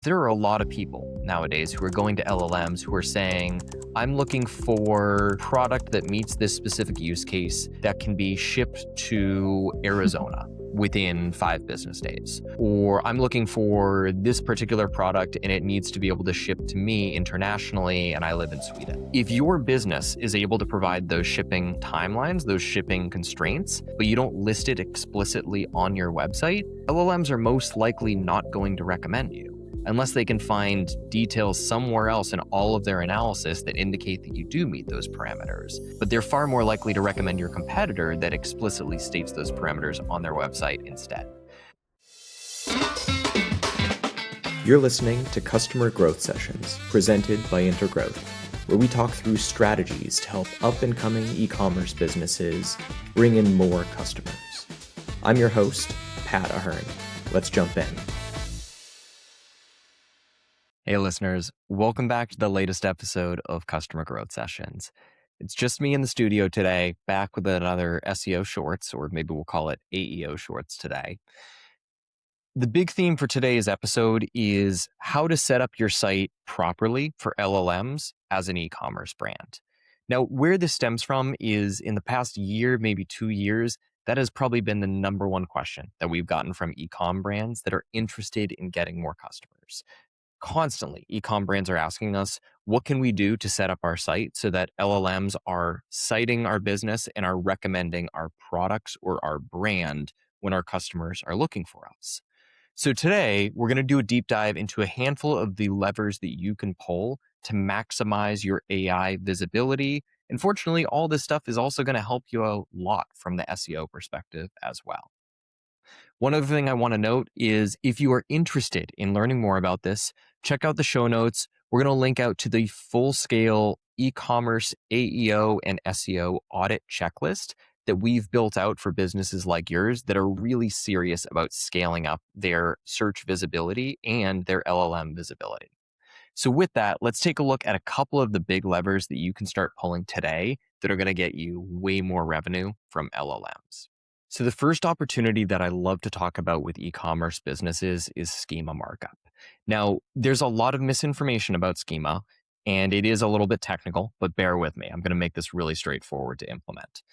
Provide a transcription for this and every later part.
There are a lot of people nowadays who are going to LLMs who are saying, I'm looking for product that meets this specific use case that can be shipped to Arizona within 5 business days. Or I'm looking for this particular product and it needs to be able to ship to me internationally and I live in Sweden. If your business is able to provide those shipping timelines, those shipping constraints, but you don't list it explicitly on your website, LLMs are most likely not going to recommend you, unless they can find details somewhere else in all of their analysis that indicate that you do meet those parameters. But they're far more likely to recommend your competitor that explicitly states those parameters on their website instead. You're listening to Customer Growth Sessions, presented by Intergrowth, where we talk through strategies to help up-and-coming e-commerce businesses bring in more customers. I'm your host, Pat Ahern. Let's jump in. Hey listeners, welcome back to the latest episode of Customer Growth Sessions. It's just me in the studio today, back with another SEO Shorts, or maybe we'll call it AEO Shorts today. The big theme for today's episode is how to set up your site properly for LLMs as an e-commerce brand. Now, where this stems from is in the past year, maybe 2 years, that has probably been the number one question that we've gotten from e-com brands that are interested in getting more customers. Constantly, e-com brands are asking us, what can we do to set up our site so that LLMs are citing our business and are recommending our products or our brand when our customers are looking for us? So today, we're going to do a deep dive into a handful of the levers that you can pull to maximize your AI visibility. And fortunately, all this stuff is also going to help you a lot from the SEO perspective as well. One other thing I want to note is if you are interested in learning more about this, check out the show notes. We're going to link out to the full-scale e-commerce AEO and SEO audit checklist that we've built out for businesses like yours that are really serious about scaling up their search visibility and their LLM visibility. So with that, let's take a look at a couple of the big levers that you can start pulling today that are going to get you way more revenue from LLMs. So the first opportunity that I love to talk about with e-commerce businesses is schema markup. Now, there's a lot of misinformation about schema, and it is a little bit technical, but bear with me. I'm going to make this really straightforward to implement.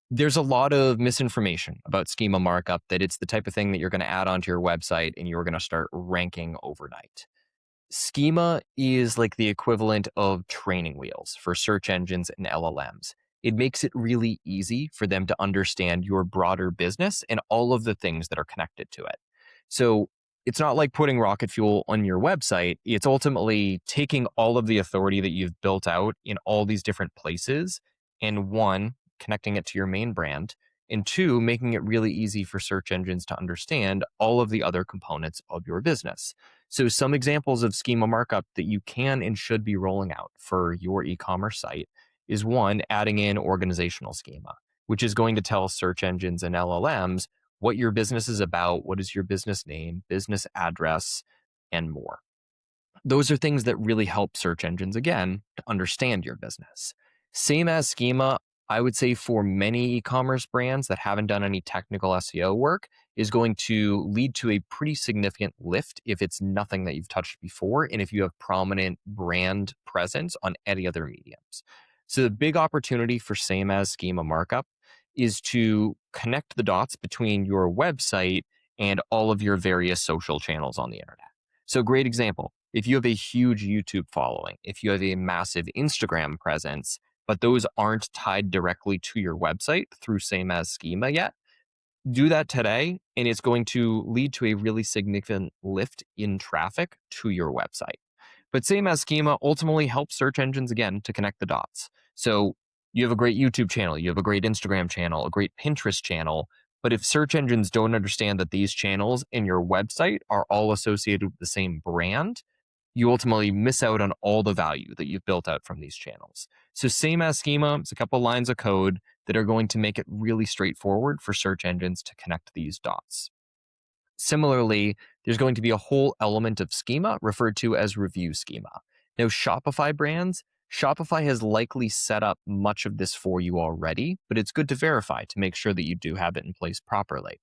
There's a lot of misinformation about schema markup, that it's the type of thing that you're going to add onto your website and you're going to start ranking overnight. Schema is like the equivalent of training wheels for search engines and LLMs. It makes it really easy for them to understand your broader business and all of the things that are connected to it. So it's not like putting rocket fuel on your website. It's ultimately taking all of the authority that you've built out in all these different places and one, connecting it to your main brand, and two, making it really easy for search engines to understand all of the other components of your business. So some examples of schema markup that you can and should be rolling out for your e-commerce site is one, adding in organizational schema, which is going to tell search engines and LLMs what your business is about, what is your business name, business address, and more. Those are things that really help search engines, again, to understand your business. Same as schema, I would say for many e-commerce brands that haven't done any technical SEO work is going to lead to a pretty significant lift if it's nothing that you've touched before and if you have prominent brand presence on any other mediums. So the big opportunity for same as schema markup is to connect the dots between your website and all of your various social channels on the internet. So great example, if you have a huge YouTube following, if you have a massive Instagram presence, but those aren't tied directly to your website through same as schema yet, do that today, and it's going to lead to a really significant lift in traffic to your website. But same as schema ultimately helps search engines, again, to connect the dots. So you have a great YouTube channel, you have a great Instagram channel, a great Pinterest channel, but if search engines don't understand that these channels and your website are all associated with the same brand, you ultimately miss out on all the value that you've built out from these channels. So same as schema, it's a couple lines of code that are going to make it really straightforward for search engines to connect these dots. Similarly, there's going to be a whole element of schema referred to as review schema. Now, Shopify has likely set up much of this for you already, but it's good to verify to make sure that you do have it in place properly.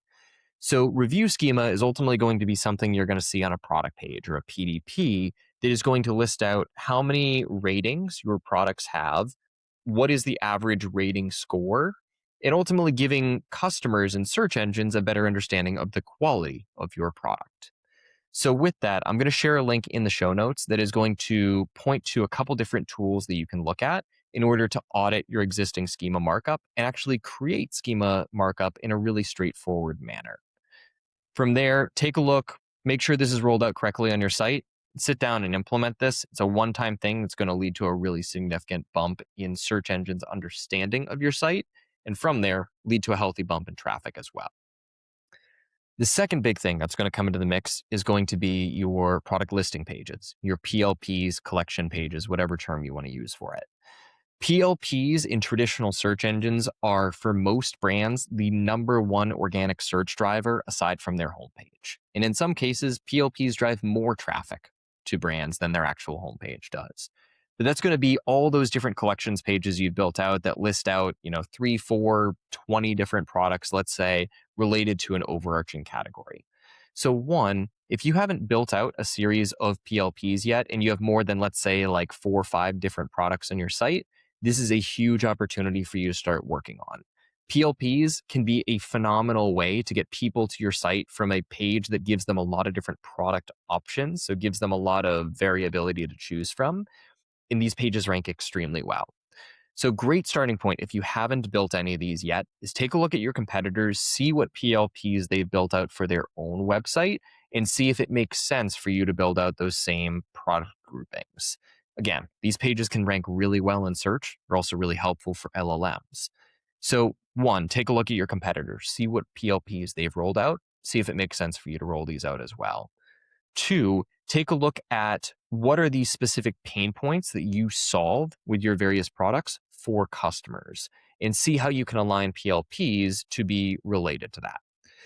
So review schema is ultimately going to be something you're going to see on a product page or a PDP that is going to list out how many ratings your products have, what is the average rating score, and ultimately giving customers and search engines a better understanding of the quality of your product. So with that, I'm going to share a link in the show notes that is going to point to a couple different tools that you can look at in order to audit your existing schema markup and actually create schema markup in a really straightforward manner. From there, take a look, make sure this is rolled out correctly on your site, sit down and implement this. It's a one-time thing that's going to lead to a really significant bump in search engines' understanding of your site, and from there, lead to a healthy bump in traffic as well. The second big thing that's going to come into the mix is going to be your product listing pages, your PLPs, collection pages, whatever term you want to use for it. PLPs in traditional search engines are, for most brands, the number one organic search driver aside from their homepage. And in some cases, PLPs drive more traffic to brands than their actual homepage does. But that's going to be all those different collections pages you've built out that list out, 3, 4, 20 different products, let's say, related to an overarching category. So one, if you haven't built out a series of PLPs yet, and you have more than, let's say, like 4 or 5 different products on your site, this is a huge opportunity for you to start working on. PLPs can be a phenomenal way to get people to your site from a page that gives them a lot of different product options, so gives them a lot of variability to choose from, and these pages rank extremely well. So great starting point if you haven't built any of these yet is take a look at your competitors, see what PLPs they've built out for their own website, and see if it makes sense for you to build out those same product groupings. Again, these pages can rank really well in search. They're also really helpful for LLMs. So one, take a look at your competitors, see what PLPs they've rolled out, see if it makes sense for you to roll these out as well. Two, take a look at what are these specific pain points that you solve with your various products for customers, and see how you can align PLPs to be related to that.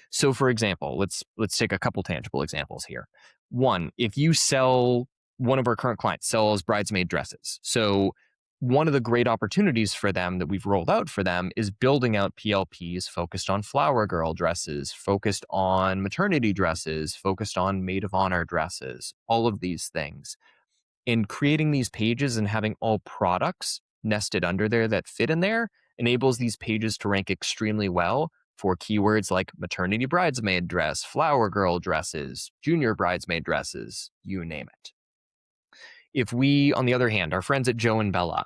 So for example, let's take a couple tangible examples here. One, if you sell, one of our current clients sells bridesmaid dresses. So one of the great opportunities for them that we've rolled out for them is building out PLPs focused on flower girl dresses, focused on maternity dresses, focused on maid of honor dresses, all of these things. In creating these pages and having all products nested under there that fit in there enables these pages to rank extremely well for keywords like maternity bridesmaid dress, flower girl dresses, junior bridesmaid dresses, you name it. If we, on the other hand, our friends at Joe and Bella,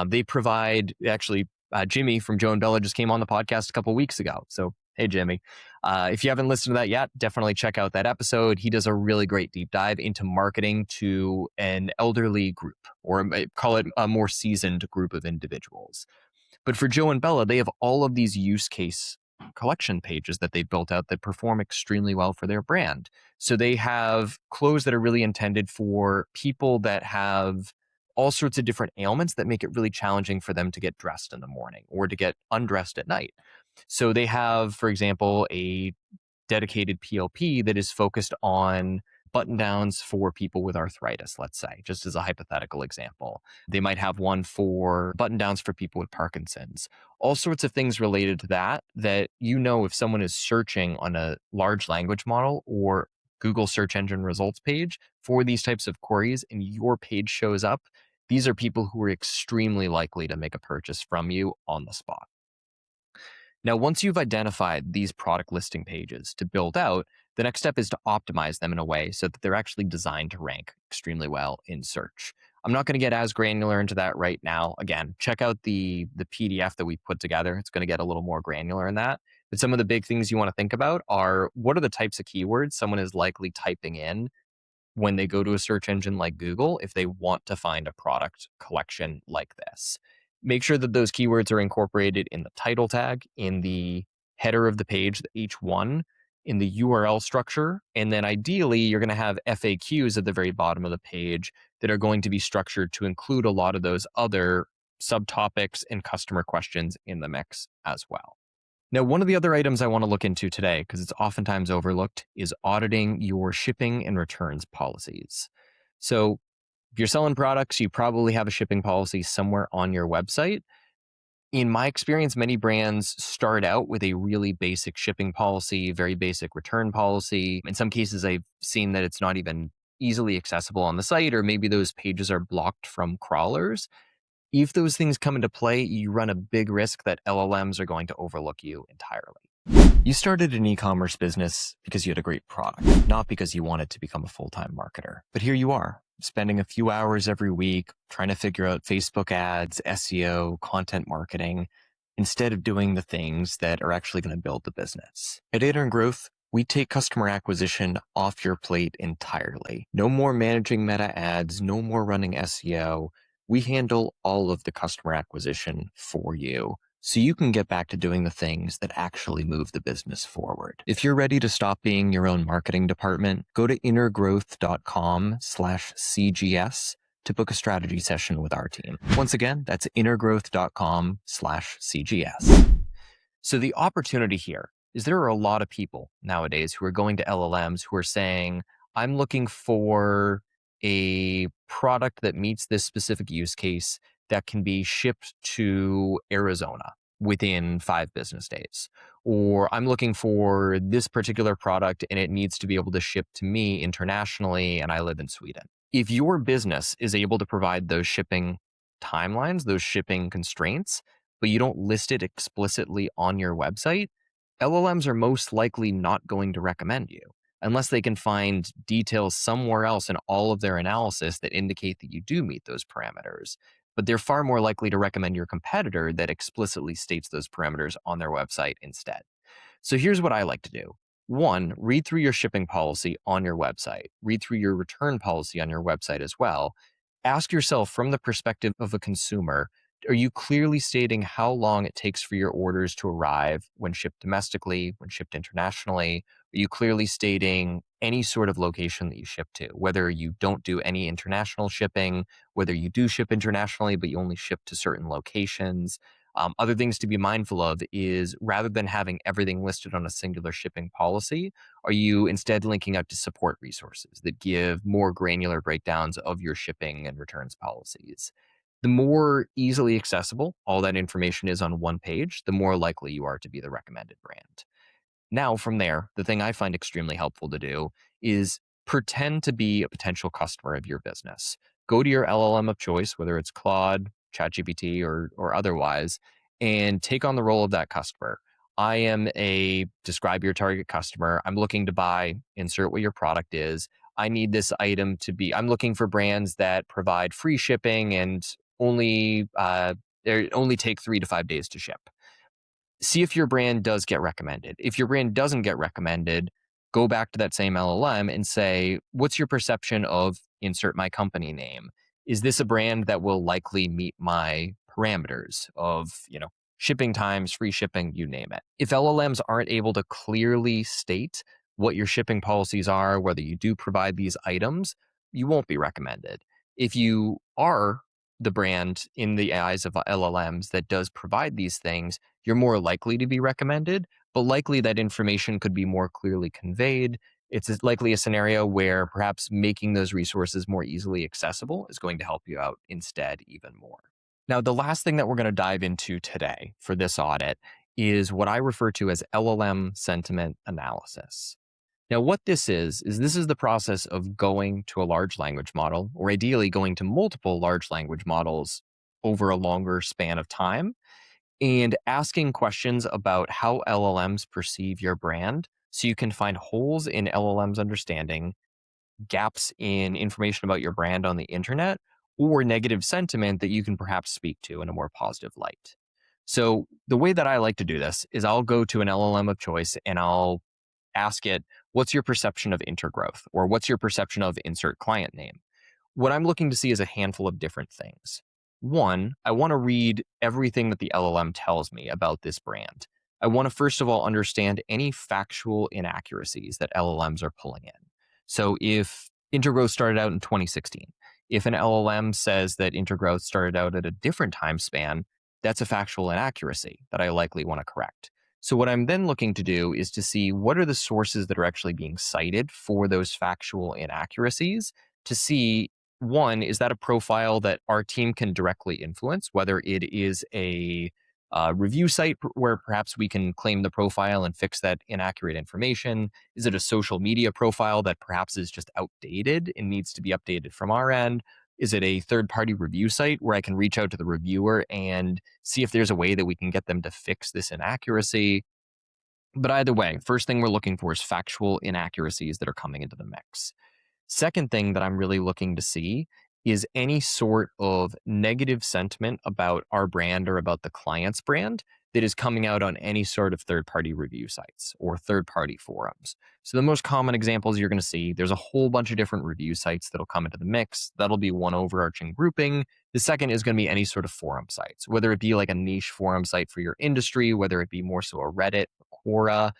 they provide, actually, Jimmy from Joe and Bella just came on the podcast a couple weeks ago. So, hey, Jimmy. If you haven't listened to that yet, definitely check out that episode. He does a really great deep dive into marketing to an elderly group, or call it a more seasoned group of individuals. But for Joe and Bella, they have all of these use case collection pages that they built out that perform extremely well for their brand. So they have clothes that are really intended for people that have all sorts of different ailments that make it really challenging for them to get dressed in the morning or to get undressed at night. So they have, for example, a dedicated PLP that is focused on button downs for people with arthritis, let's say, just as a hypothetical example. They might have one for button downs for people with Parkinson's, all sorts of things related to that, if someone is searching on a large language model or Google search engine results page for these types of queries and your page shows up, these are people who are extremely likely to make a purchase from you on the spot. Now, once you've identified these product listing pages to build out, the next step is to optimize them in a way so that they're actually designed to rank extremely well in search. I'm not going to get as granular into that right now. Again, check out the PDF that we put together. It's going to get a little more granular in that. But some of the big things you want to think about are, what are the types of keywords someone is likely typing in when they go to a search engine like Google if they want to find a product collection like this. Make sure that those keywords are incorporated in the title tag, in the header of the page, the H1, in the URL structure, and then ideally you're going to have FAQs at the very bottom of the page that are going to be structured to include a lot of those other subtopics and customer questions in the mix as well. Now, one of the other items I want to look into today, because it's oftentimes overlooked, is auditing your shipping and returns policies. So if you're selling products, you probably have a shipping policy somewhere on your website. In my experience, many brands start out with a really basic shipping policy, very basic return policy. In some cases, I've seen that it's not even easily accessible on the site, or maybe those pages are blocked from crawlers. If those things come into play, you run a big risk that LLMs are going to overlook you entirely. You started an e-commerce business because you had a great product, not because you wanted to become a full-time marketer. But here you are, spending a few hours every week trying to figure out Facebook ads, SEO, content marketing, instead of doing the things that are actually going to build the business. At Intergrowth, we take customer acquisition off your plate entirely. No more managing meta ads, no more running SEO. We handle all of the customer acquisition for you, so you can get back to doing the things that actually move the business forward. If you're ready to stop being your own marketing department, go to intergrowth.com/CGS to book a strategy session with our team. Once again, that's intergrowth.com/CGS. So the opportunity here is there are a lot of people nowadays who are going to LLMs who are saying, I'm looking for a product that meets this specific use case that can be shipped to Arizona within 5 business days. Or I'm looking for this particular product and it needs to be able to ship to me internationally and I live in Sweden. If your business is able to provide those shipping timelines, those shipping constraints, but you don't list it explicitly on your website, LLMs are most likely not going to recommend you unless they can find details somewhere else in all of their analysis that indicate that you do meet those parameters. But they're far more likely to recommend your competitor that explicitly states those parameters on their website instead. So here's what I like to do. One, read through your shipping policy on your website. Read through your return policy on your website as well. Ask yourself from the perspective of a consumer, are you clearly stating how long it takes for your orders to arrive when shipped domestically, when shipped internationally? Are you clearly stating any sort of location that you ship to, whether you don't do any international shipping, whether you do ship internationally, but you only ship to certain locations? Other things to be mindful of is rather than having everything listed on a singular shipping policy, are you instead linking out to support resources that give more granular breakdowns of your shipping and returns policies? The more easily accessible all that information is on one page, the more likely you are to be the recommended brand. Now, from there, the thing I find extremely helpful to do is pretend to be a potential customer of your business. Go to your LLM of choice, whether it's Claude, ChatGPT, or otherwise, and take on the role of that customer. I am describe your target customer. I'm looking to buy, insert what your product is. I need this item to be, I'm looking for brands that provide free shipping and they only take 3 to 5 days to ship. See if your brand does get recommended. If your brand doesn't get recommended, go back to that same LLM and say, what's your perception of insert my company name? Is this a brand that will likely meet my parameters of, shipping times, free shipping, you name it? If LLMs aren't able to clearly state what your shipping policies are, whether you do provide these items, you won't be recommended. If you are the brand in the eyes of LLMs that does provide these things, you're more likely to be recommended, but likely that information could be more clearly conveyed. It's likely a scenario where perhaps making those resources more easily accessible is going to help you out instead even more. Now, the last thing that we're going to dive into today for this audit is what I refer to as LLM sentiment analysis. Now, what this is the process of going to a large language model, or ideally going to multiple large language models over a longer span of time, and asking questions about how LLMs perceive your brand so you can find holes in LLM's understanding, gaps in information about your brand on the internet, or negative sentiment that you can perhaps speak to in a more positive light. So the way that I like to do this is I'll go to an LLM of choice and I'll ask it, what's your perception of intergrowth? Or what's your perception of insert client name? What I'm looking to see is a handful of different things. One, I want to read everything that the LLM tells me about this brand. I want to first of all understand any factual inaccuracies that LLMs are pulling in. So if Intergrowth started out in 2016, if an LLM says that Intergrowth started out at a different time span, that's a factual inaccuracy that I likely want to correct. So what I'm then looking to do is to see what are the sources that are actually being cited for those factual inaccuracies to see, one, is that a profile that our team can directly influence, whether it is a review site where perhaps we can claim the profile and fix that inaccurate information? Is it a social media profile that perhaps is just outdated and needs to be updated from our end? Is it a third-party review site where I can reach out to the reviewer and see if there's a way that we can get them to fix this inaccuracy? But either way, first thing we're looking for is factual inaccuracies that are coming into the mix. Second thing that I'm really looking to see is any sort of negative sentiment about our brand or about the client's brand that is coming out on any sort of third-party review sites or third-party forums. So the most common examples you're going to see, there's a whole bunch of different review sites that'll come into the mix. That'll be one overarching grouping. The second is going to be any sort of forum sites, whether it be like a niche forum site for your industry, whether it be more so a Reddit, a Quora,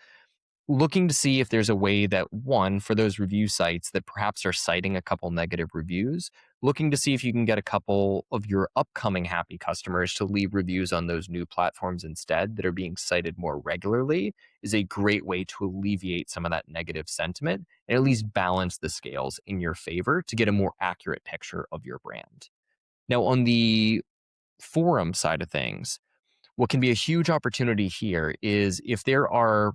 looking to see if there's a way that, one, for those review sites that perhaps are citing a couple negative reviews, looking to see if you can get a couple of your upcoming happy customers to leave reviews on those new platforms instead that are being cited more regularly is a great way to alleviate some of that negative sentiment and at least balance the scales in your favor to get a more accurate picture of your brand. Now, on the forum side of things, what can be a huge opportunity here is if there are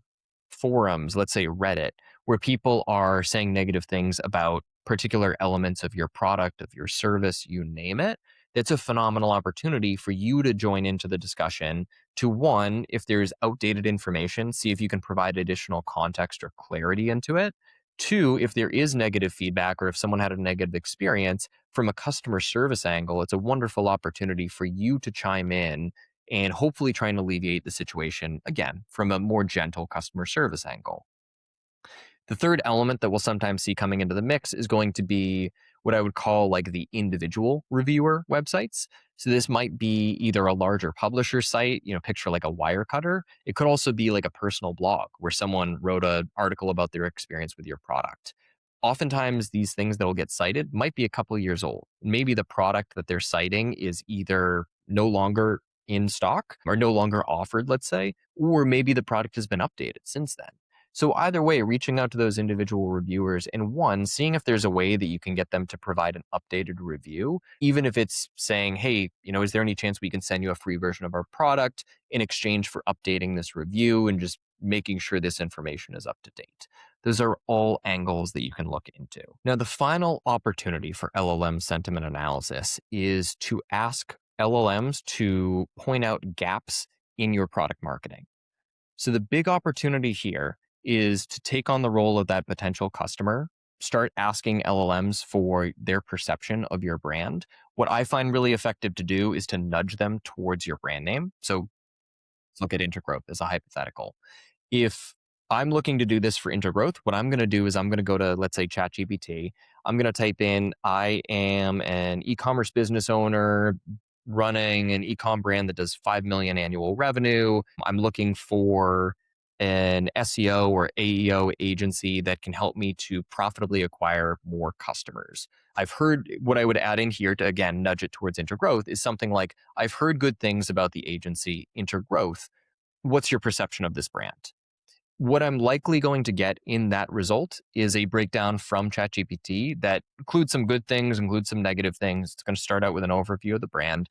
forums, let's say Reddit, where people are saying negative things about particular elements of your product, of your service, you name it, that's a phenomenal opportunity for you to join into the discussion to, one, if there's outdated information, see if you can provide additional context or clarity into it. Two, if there is negative feedback or if someone had a negative experience from a customer service angle, it's a wonderful opportunity for you to chime in and hopefully try and alleviate the situation, again, from a more gentle customer service angle. The third element that we'll sometimes see coming into the mix is going to be what I would call like the individual reviewer websites. So this might be either a larger publisher site, picture like a Wirecutter. It could also be like a personal blog where someone wrote an article about their experience with your product. Oftentimes, these things that will get cited might be a couple years old. Maybe the product that they're citing is either no longer in stock or no longer offered, let's say, or maybe the product has been updated since then. So either way, reaching out to those individual reviewers and, one, seeing if there's a way that you can get them to provide an updated review, even if it's saying, hey, is there any chance we can send you a free version of our product in exchange for updating this review and just making sure this information is up to date. Those are all angles that you can look into. Now, the final opportunity for LLM sentiment analysis is to ask LLMs to point out gaps in your product marketing. So the big opportunity here is to take on the role of that potential customer, start asking LLMs for their perception of your brand. What I find really effective to do is to nudge them towards your brand name. So let's look at Intergrowth as a hypothetical. If I'm looking to do this for Intergrowth, what I'm going to do is I'm going to go to, let's say, ChatGPT. I'm going to type in, I am an e-commerce business owner running an e-com brand that does 5 million annual revenue. I'm looking for an SEO or AEO agency that can help me to profitably acquire more customers. I've heard, what I would add in here to, again, nudge it towards Intergrowth is something like, I've heard good things about the agency Intergrowth. What's your perception of this brand? What I'm likely going to get in that result is a breakdown from ChatGPT that includes some good things, includes some negative things. It's going to start out with an overview of the brand.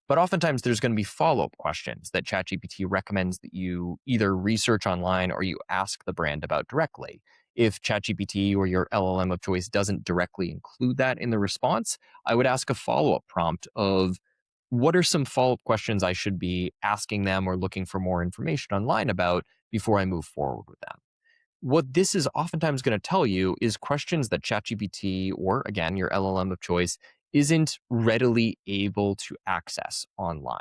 But oftentimes there's going to be follow-up questions that ChatGPT recommends that you either research online or you ask the brand about directly. If ChatGPT or your LLM of choice doesn't directly include that in the response, I would ask a follow-up prompt of, what are some follow-up questions I should be asking them or looking for more information online about before I move forward with them? What this is oftentimes going to tell you is questions that ChatGPT or, again, your LLM of choice isn't readily able to access online.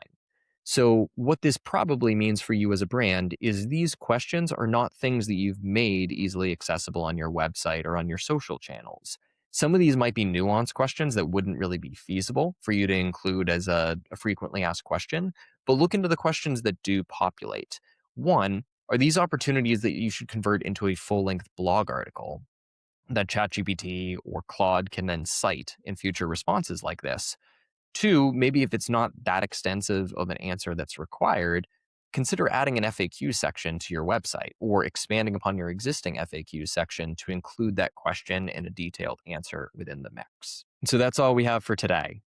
So what this probably means for you as a brand is these questions are not things that you've made easily accessible on your website or on your social channels. Some of these might be nuanced questions that wouldn't really be feasible for you to include as a frequently asked question, but look into the questions that do populate. One, are these opportunities that you should convert into a full-length blog article that ChatGPT or Claude can then cite in future responses like this? Two, maybe if it's not that extensive of an answer that's required, consider adding an FAQ section to your website or expanding upon your existing FAQ section to include that question and a detailed answer within the mix. So that's all we have for today.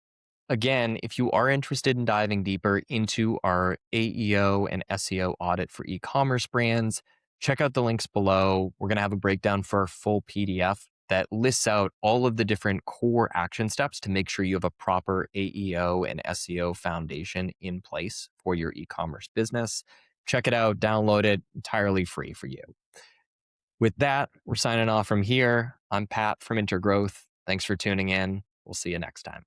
Again, if you are interested in diving deeper into our AEO and SEO audit for e-commerce brands, check out the links below. We're going to have a breakdown for our full PDF that lists out all of the different core action steps to make sure you have a proper AEO and SEO foundation in place for your e-commerce business. Check it out, download it, entirely free for you. With that, we're signing off from here. I'm Pat from Intergrowth. Thanks for tuning in. We'll see you next time.